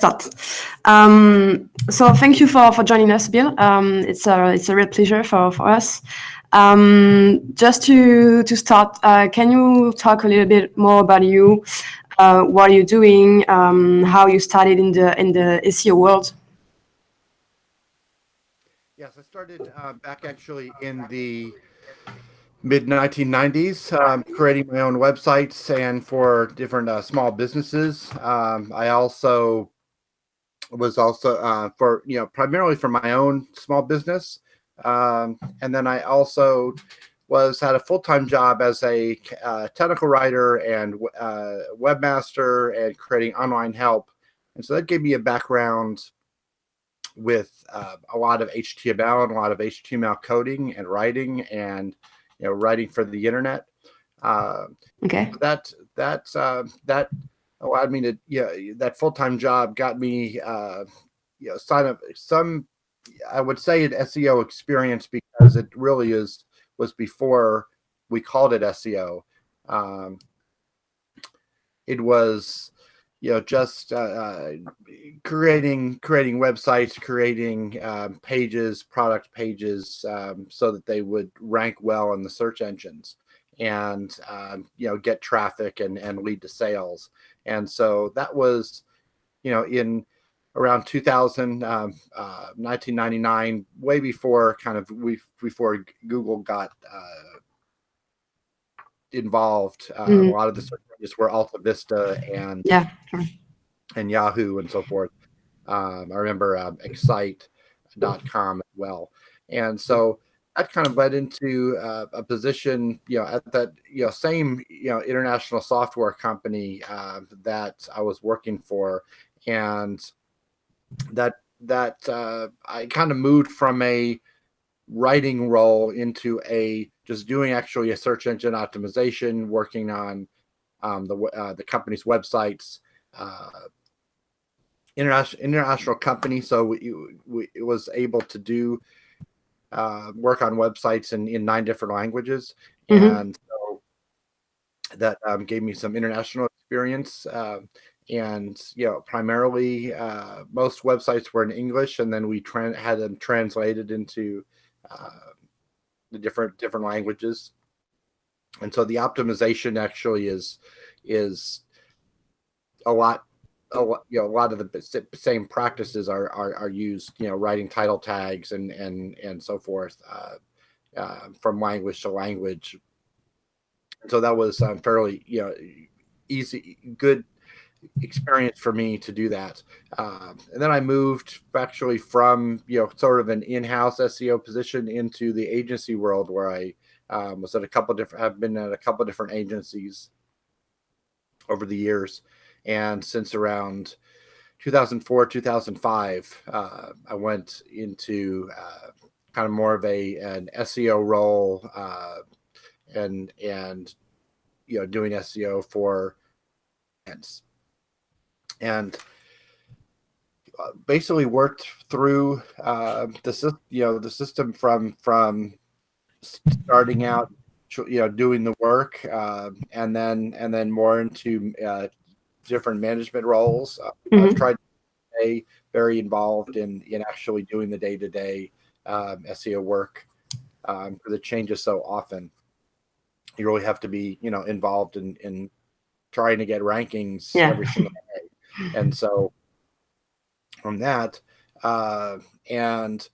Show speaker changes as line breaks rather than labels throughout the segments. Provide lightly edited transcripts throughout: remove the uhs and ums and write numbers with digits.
Start. So thank you for joining us, Bill. It's a real pleasure for us. Just to start, can you talk a little bit more about you? What are you doing? How you started in the SEO world?
Yes, I started back actually in the mid 1990s, creating my own websites and for different small businesses. I also was for primarily for my own small business, and then I also had a full-time job as a technical writer and webmaster and creating online help, and so that gave me a background with a lot of HTML and a lot of HTML coding and writing and writing for the internet.
Okay.
That allowed me to that full-time job got me sign up some, I would say, an SEO experience, because it really was before we called it SEO. It was just creating websites, creating pages, product pages, so that they would rank well in the search engines and get traffic and lead to sales. And so that was in around 2000, 1999, way before before Google got involved. A lot of the search engines were Alta Vista and and Yahoo and so forth. I remember Excite.com as well. And so that kind of led into a position, at that same international software company that I was working for, and that I kind of moved from a writing role into just doing actually a search engine optimization, working on the company's websites. International company, so we was able to do work on websites in 9 different languages, and so that gave me some international experience. And primarily most websites were in English, and then we had them translated into the different languages. And so the optimization actually is a lot of the same practices are used, writing title tags and so forth, from language to language. And so that was fairly easy, good experience for me to do that. And then I moved actually from sort of an in-house SEO position into the agency world, where I was at have been at a couple of different agencies over the years. And since around 2004, 2005, I went into kind of more of an SEO role, and doing SEO for clients, and basically worked through the system from starting out, doing the work, and then more into different management roles. I've tried to stay very involved in actually doing the day-to-day SEO work, because it changes so often. You really have to be involved in trying to get rankings every single day. And so from that, and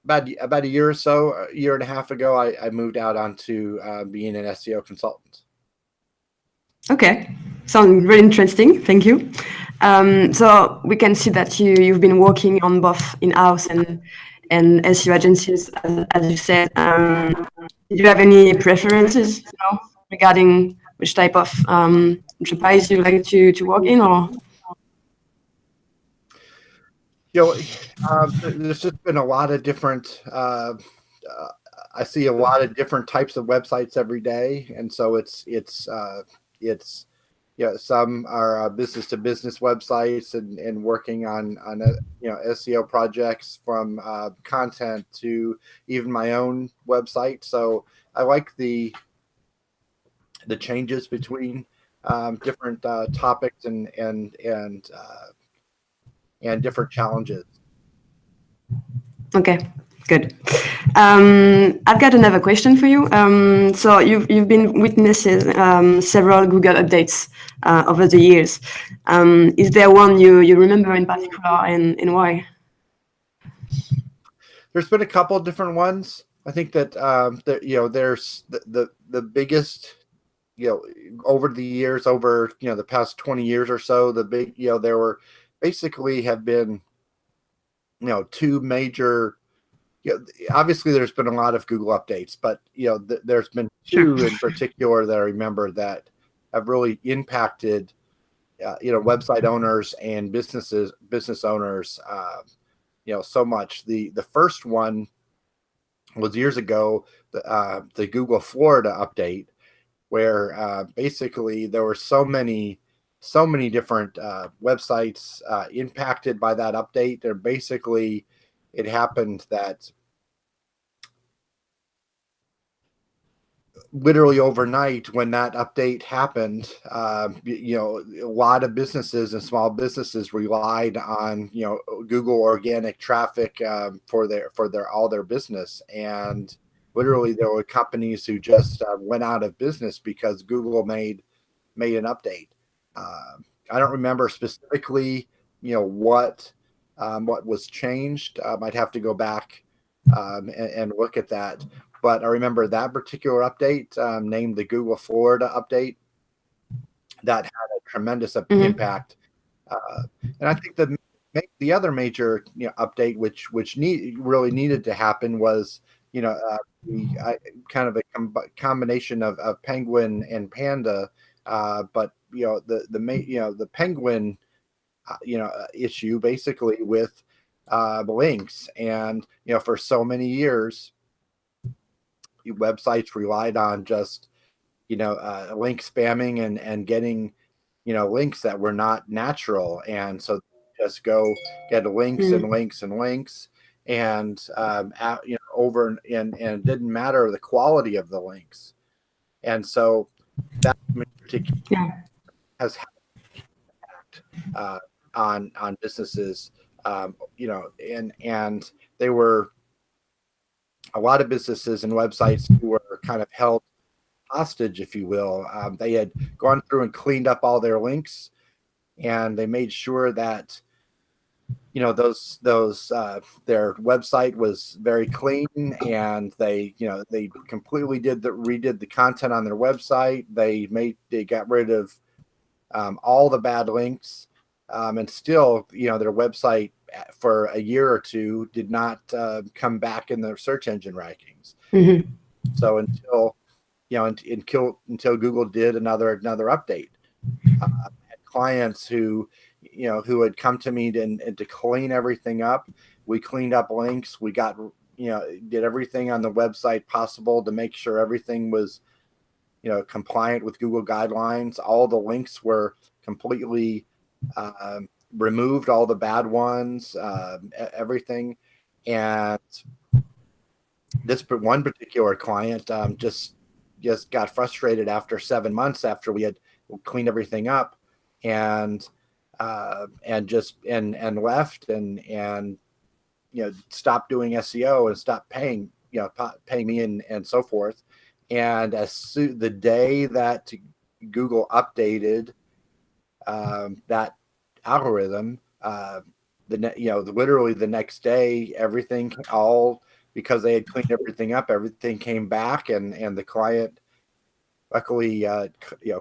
about a year or so, a year and a half ago, I moved out onto being an SEO consultant.
Okay, sounds really interesting. Thank you. So we can see that you've been working on both in-house and SEO agencies, as you said. Do you have any preferences regarding which type of enterprise you like to work in, or?
There's just been a lot of different. I see a lot of different types of websites every day, and so it's some are business to business websites and working on SEO projects, from content to even my own website. So I like the changes between different topics and and different challenges.
Okay, good. I've got another question for you. So you've been witnessing several Google updates over the years. Is there one you remember in particular, and why?
There's been a couple of different ones. I think that there's the biggest, over the years, over the past 20 years or so, the big, there were basically have been two major. Obviously there's been a lot of Google updates, but there's been two in particular that I remember that have really impacted website owners and business owners so much. The first one was years ago, the Google Florida update, where basically there were so many different websites impacted by that update. And basically it happened that literally overnight, when that update happened, a lot of businesses and small businesses relied on Google organic traffic for all their business, and literally there were companies who just went out of business because Google made an update. I don't remember specifically what was changed. I'd have to go back and look at that. But I remember that particular update, named the Google Florida update, that had a tremendous impact. And I think the other major update, which really needed to happen, was kind of a combination of Penguin and Panda, but the Penguin issue basically with links, and for so many years websites relied on just link spamming and getting links that were not natural, and so just go get links and links and links, and over, and it didn't matter the quality of the links, and so that in particular has had on businesses, and they were a lot of businesses and websites who were kind of held hostage, if you will. They had gone through and cleaned up all their links, and they made sure that those their website was very clean, and they completely redid the content on their website. They got rid of all the bad links, and still their website for a year or two did not come back in their search engine rankings. So until Google did another update, I had clients who had come to me to clean everything up. We cleaned up links. We got did everything on the website possible to make sure everything was compliant with Google guidelines. All the links were completely removed, all the bad ones, everything. And this one particular client just got frustrated after 7 months after we had cleaned everything up, and left and stopped doing SEO and stopped paying me and so forth. And the day that Google updated that algorithm, literally the next day, everything, all because they had cleaned everything up, everything came back, and the client luckily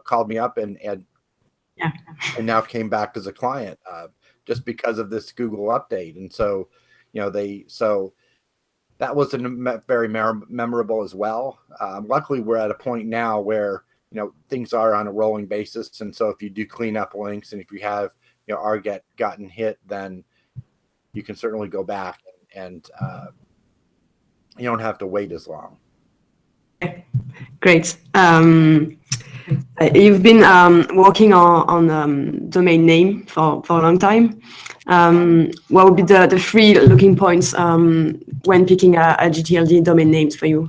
called me up and now came back as a client just because of this Google update. And so that was very memorable as well. Luckily, we're at a point now where things are on a rolling basis, and so if you do clean up links, and if you have gotten hit, then you can certainly go back, and you don't have to wait as long.
Great. You've been working on domain name for a long time. What would be the 3 looking points when picking a gTLD domain names for you?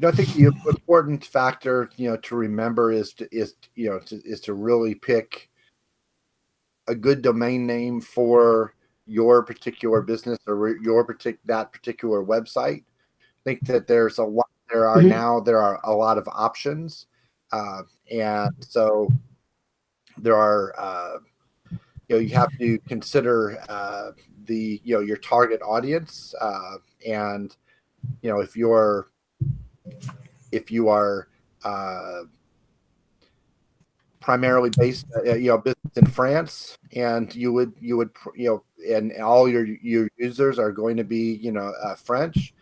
I think the important factor to remember is to really pick a good domain name for your particular business or that particular website. I think that there are a lot of options, and so there are you have to consider your target audience, and if you are primarily based business in France, and you would and all your users are going to be French,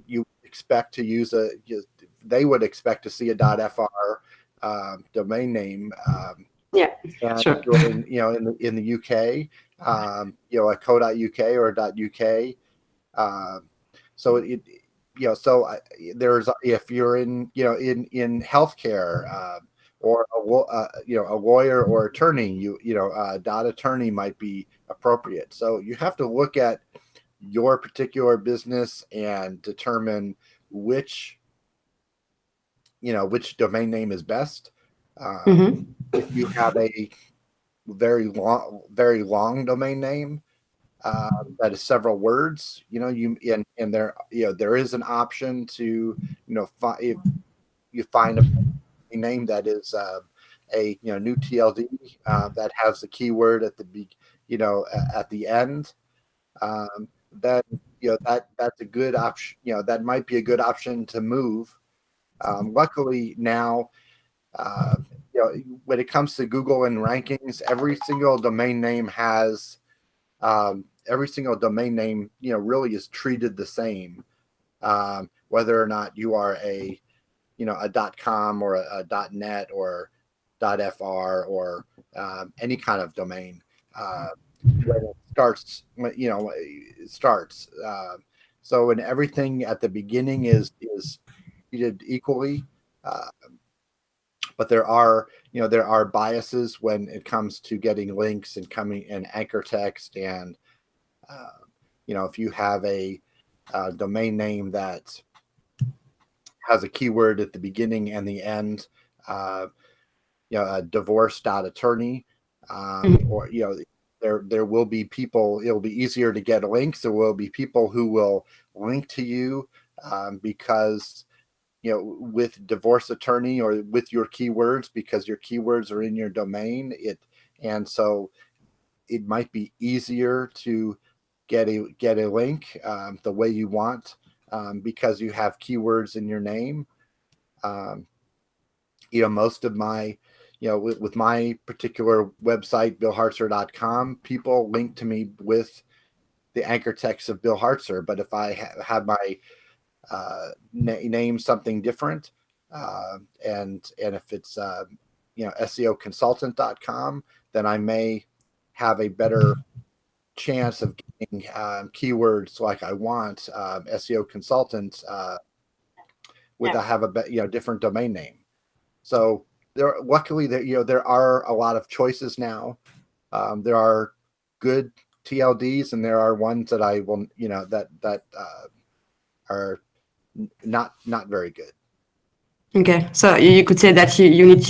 you expect to use they would expect to see a .fr domain name.
Yeah,
and
sure.
if you're in the UK, a co.uk or a .uk. So there's, if you're in healthcare, or a lawyer or attorney, dot attorney might be appropriate. So you have to look at your particular business and determine which domain name is best. If you have a very long domain name that is several words, and there is an option to if you find a name that is a new TLD that has the keyword at at the end, then that's a good option. That might be a good option to move. Luckily now, when it comes to Google and rankings, every single domain name really is treated the same, whether or not you are a .com or a .net or .fr or any kind of domain. When it starts. So when everything at the beginning is treated equally, but there are biases when it comes to getting links and coming and anchor text, and if you have a domain name that has a keyword at the beginning and the end, a divorce.attorney, or there will be people, it'll be easier to get links. There will be people who will link to you because with divorce attorney or with your keywords, because your keywords are in your domain, and so it might be easier to get a link the way you want, because you have keywords in your name. Most of my with my particular website, billhartzer.com, people link to me with the anchor text of Bill Hartzer. But if I have my name something different, and if it's SEO Consultant.com, then I may have a better chance of getting keywords like I want, SEO Consultant, with I have a different domain name. So luckily there are a lot of choices now. There are good TLDs, and there are ones that I will that are not very good.
Okay, so you could say that you need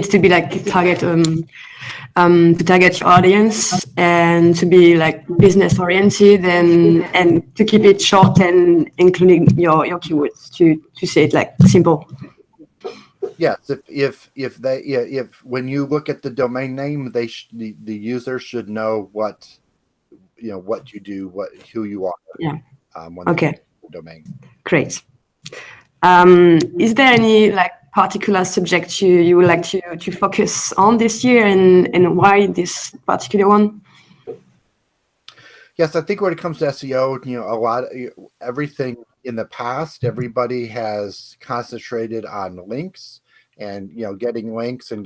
to be like target to target your audience and to be like business oriented, and to keep it short and including your keywords, to say it like simple.
Yes, if when you look at the domain name, the user should know what you do, who you are.
Yeah.
When they
Okay.
the domain.
Great. Is there any like particular subject you would like to focus on this year, and why this particular one?
Yes, I think when it comes to SEO, everything in the past, everybody has concentrated on links and getting links from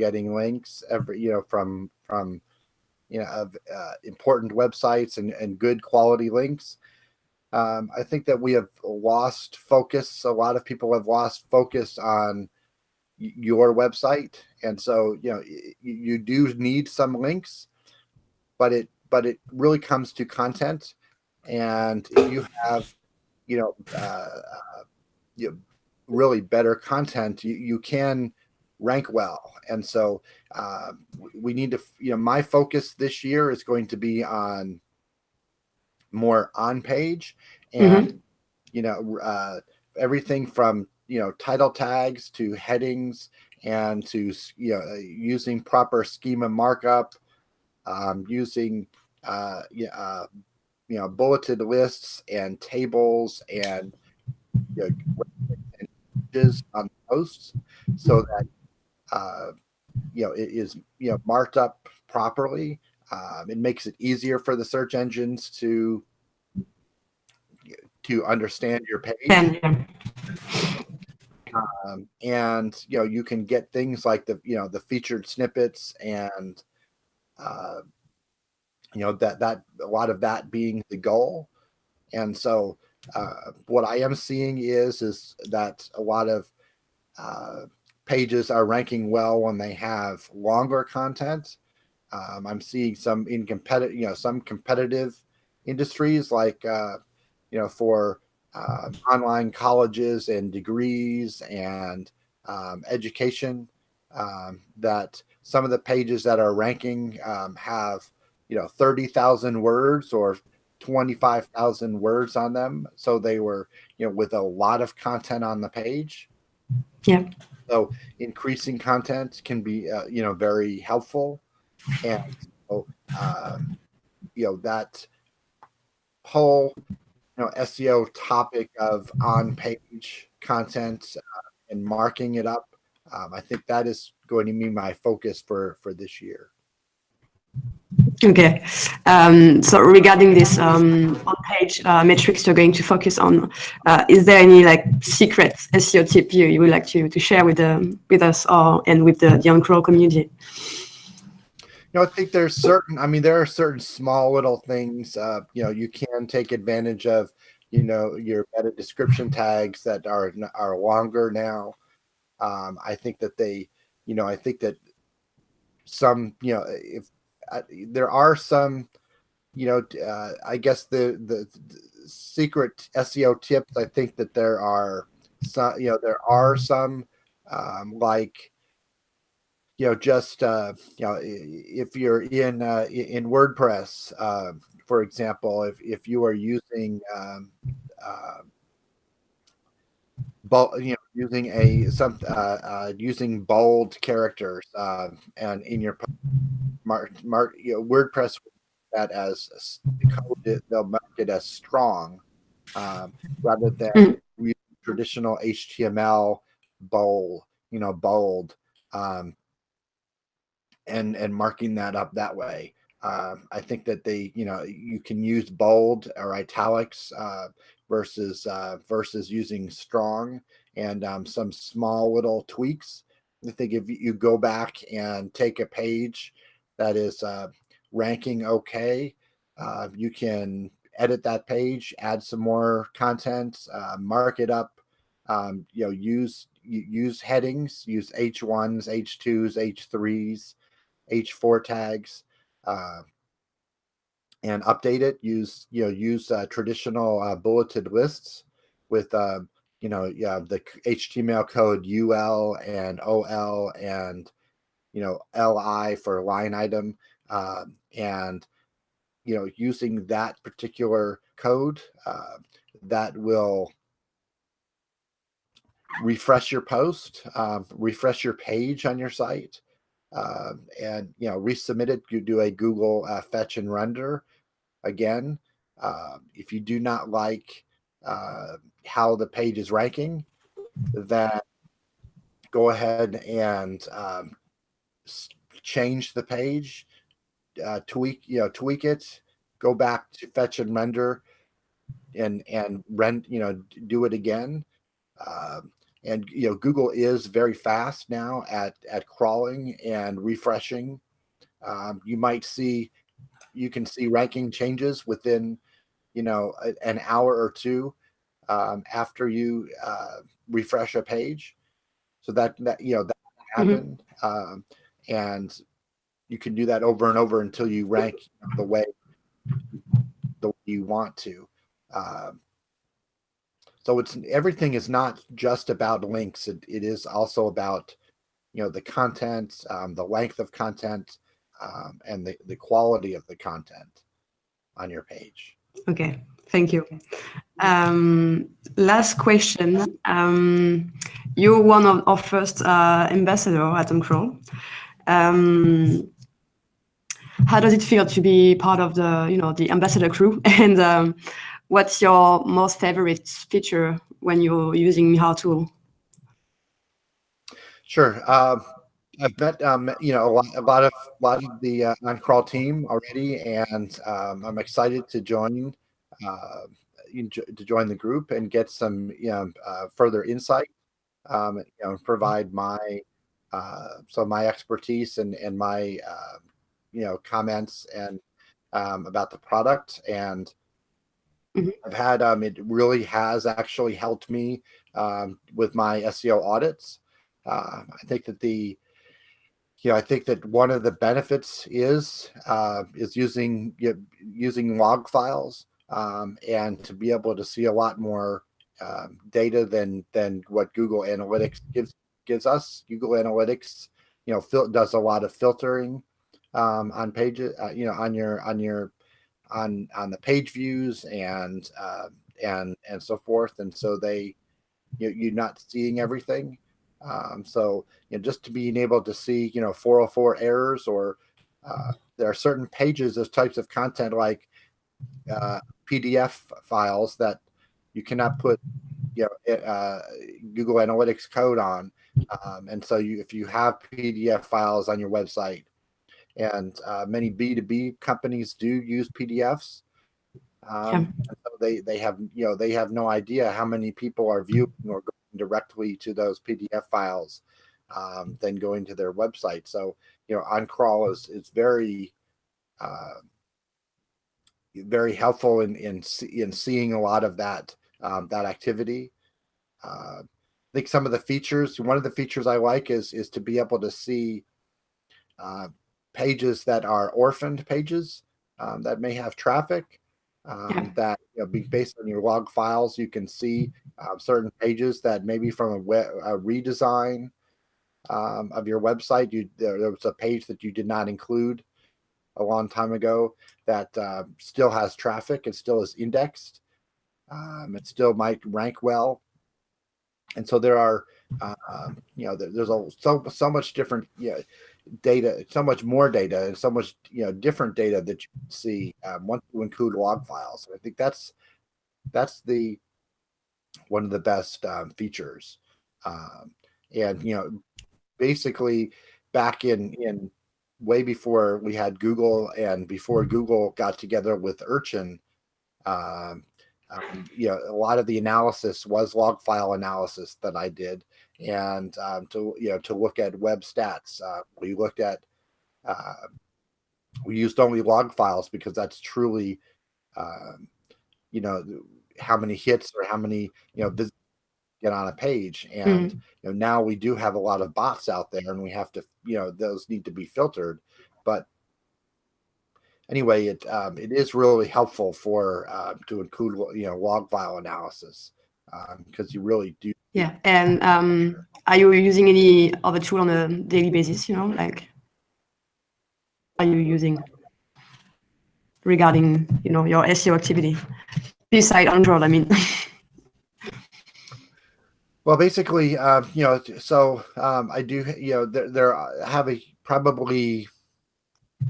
important websites and good quality links. I think that we have lost focus. A lot of people have lost focus on your website, and so you do need some links, but it really comes to content. And if you have really better content, you can rank well. And so we need to, my focus this year is going to be on more on page and, everything from, title tags to headings and to, using proper schema markup, using, bulleted lists and tables and, images on posts so that, it is, marked up properly. It makes it easier for the search engines to understand your page. And you can get things like the featured snippets and that a lot of that being the goal. And so what I am seeing is that a lot of pages are ranking well when they have longer content. I'm seeing some in some competitive industries like for online colleges and degrees and education, that some of the pages that are ranking have 30,000 words or 25,000 words on them, so they were with a lot of content on the page.
Yeah.
So increasing content can be very helpful. And so that whole SEO topic of on-page content and marking it up, I think that is going to be my focus for this year.
Okay. So regarding this on-page metrics you're going to focus on, is there any secret SEO tip you would like to share with us and with the OnCrawl community?
I think there are certain small little things, you can take advantage of, your meta description tags that are longer now. I think that I think that some, if there are some, I guess the secret SEO tips, I think that there are some, like, just if you're in WordPress, for example, if you are using using bold characters and in your WordPress, that as code, they'll mark it as strong rather than traditional HTML bold, and marking that up that way. I think that you can use bold or italics versus using strong, and some small little tweaks. I think if you go back and take a page that is ranking okay, you can edit that page, add some more content, mark it up, use headings, use H1s, H2s, H3s, H4 tags, and update it. Use traditional bulleted lists with the HTML code UL and OL and LI for line item, and using that particular code that will refresh your post, refresh your page on your site, and resubmit it. You do a Google fetch and render again. If you do not like how the page is ranking, then go ahead and change the page, tweak it, go back to fetch and render, and do it again. And Google is very fast now at crawling and refreshing. You can see ranking changes within an hour or two after you refresh a page. So that happened, and you can do that over and over until you rank the way you want to. So everything is not just about links. It is also about the content, the length of content, and the quality of the content on your page.
Okay, thank you. Last question. You're one of our first ambassador at OnCrawl. How does it feel to be part of the ambassador crew? And what's your most favorite feature when you're using our tool?
Sure. I've met a lot of the OnCrawl team already, and I'm excited to join the group and get some further insight. Provide my my expertise and my comments and about the product. And I've had it really has actually helped me with my SEO audits. I think that I think that one of the benefits is using log files and to be able to see a lot more data than what Google Analytics gives us. Google Analytics, does a lot of filtering on pages, on the page views and so forth, and so you're not seeing everything. So just to being able to see 404 errors, or there are certain pages, those types of content like PDF files that you cannot put Google Analytics code on, and so if you have PDF files on your website, and many B2B companies do use PDFs. So they have no idea how many people are viewing or going directly to those PDF files than going to their website. So OnCrawl is very very helpful in seeing a lot of that activity. I think some of the features, one of the features I like is to be able to see pages that are orphaned pages that may have traffic. That based on your log files, you can see certain pages that maybe from a redesign of your website, there was a page that you did not include a long time ago that still has traffic. It still is indexed. It still might rank well, and so there are there's so much different data, so much more data, and so much different data that you can see once you include log files. I think that's the one of the best features. And basically back in way before we had Google, and before Google got together with Urchin, a lot of the analysis was log file analysis that I did, and to look at web stats. We used only log files because that's truly how many hits or how many visits get on a page. And now we do have a lot of bots out there, and we have to those need to be filtered. But anyway, it is really helpful to include log file analysis, because you really do.
Yeah. And are you using any other tool on a daily basis? Like, are you using regarding your SEO activity beside OnCrawl? I mean.
Well, basically, so I do. There have probably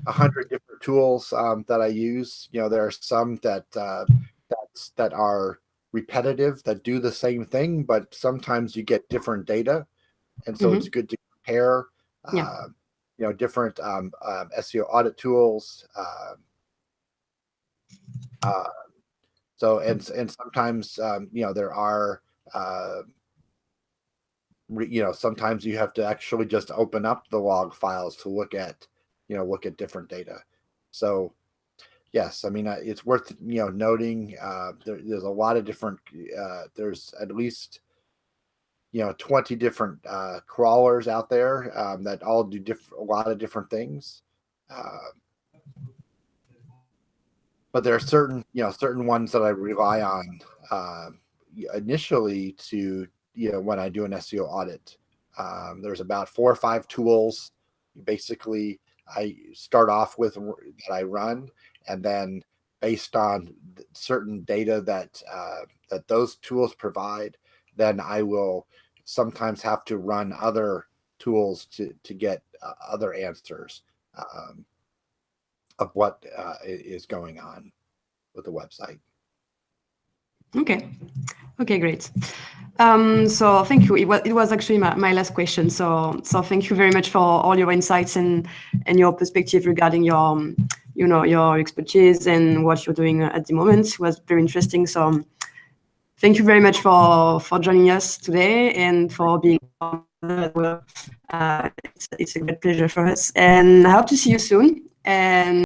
100 different tools that I use. There are some that are repetitive, that do the same thing, but sometimes you get different data, and so it's good to compare different SEO audit tools. So and sometimes there are sometimes you have to actually just open up the log files to look at different data. So yes, I mean, it's worth noting there's a lot of different there's at least 20 different crawlers out there that all do a lot of different things. But there are certain ones that I rely on initially to when I do an SEO audit. There's about 4 or 5 tools. Basically, I start off with that I run, and then based on certain data that that those tools provide, then I will sometimes have to run other tools to get other answers of what is going on with the website.
Okay. Okay, great. So thank you. It was actually my last question. So thank you very much for all your insights and your perspective regarding your your expertise and what you're doing at the moment. It was very interesting. So thank you very much for joining us today and for being on as well. It's a great pleasure for us, and I hope to see you soon. And